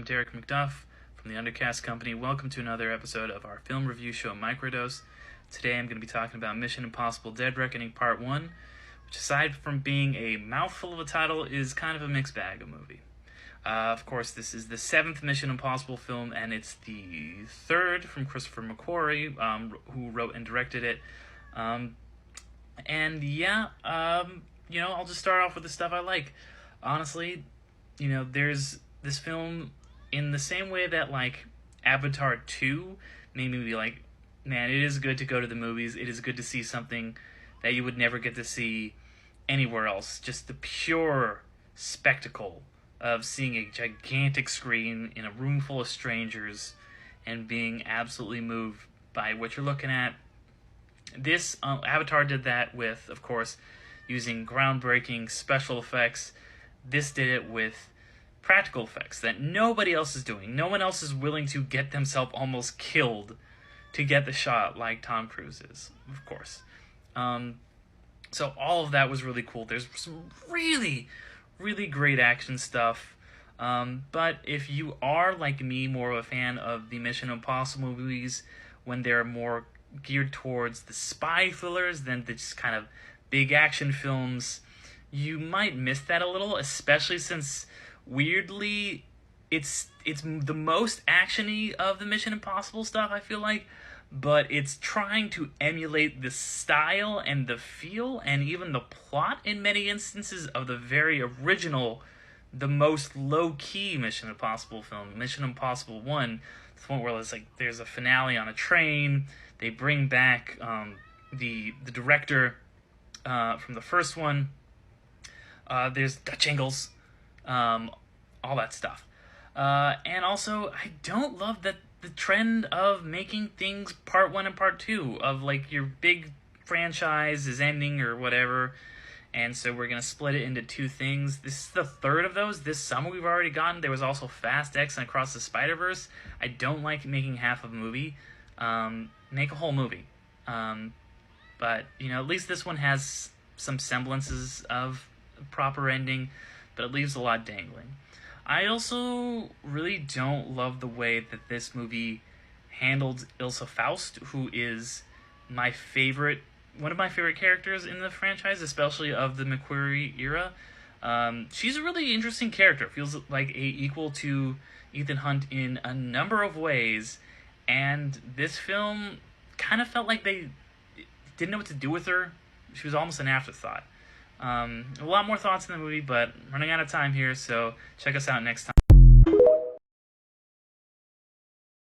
I'm Derek McDuff from the Undercast Company. Welcome to another episode of our film review show, MicroDose. Today I'm going to be talking about Mission Impossible Dead Reckoning Part 1, which aside from being a mouthful of a title, is kind of a mixed bag of movie. Of course, this is the 7th Mission Impossible film, and it's the 3rd from Christopher McQuarrie, who wrote and directed it. I'll just start off with the stuff I like. Honestly, there's this film, in the same way that, Avatar 2 made me be like, man, it is good to go to the movies. It is good to see something that you would never get to see anywhere else. Just the pure spectacle of seeing a gigantic screen in a room full of strangers and being absolutely moved by what you're looking at. This, Avatar did that with, of course, using groundbreaking special effects. This did it with practical effects that nobody else is doing. No one else is willing to get themselves almost killed to get the shot like Tom Cruise is, of course. So all of that was really cool. There's some really, really great action stuff. But if you are, like me, more of a fan of the Mission Impossible movies, when they're more geared towards the spy thrillers than the just kind of big action films, you might miss that a little, especially since, weirdly, it's the most action-y of the Mission Impossible stuff, I feel like, but it's trying to emulate the style and the feel and even the plot in many instances of the very original, the most low-key Mission Impossible film, Mission Impossible 1, the one where there's a finale on a train. They bring back the director from the first one. There's Dutch angles, all that stuff. And also, I don't love that the trend of making things part 1 and part 2, of your big franchise is ending or whatever, and so we're going to split it into 2 things. This is the 3rd of those. This summer we've already gotten. There was also Fast X and Across the Spider-Verse. I don't like making half of a movie. Make a whole movie. But, at least this one has some semblances of a proper ending, but it leaves a lot dangling. I also really don't love the way that this movie handled Ilsa Faust, who is one of my favorite characters in the franchise, especially of the McQuarrie era. She's a really interesting character. Feels like equal to Ethan Hunt in a number of ways, and this film kind of felt like they didn't know what to do with her. She was almost an afterthought. A lot more thoughts in the movie, but running out of time here, so check us out next time.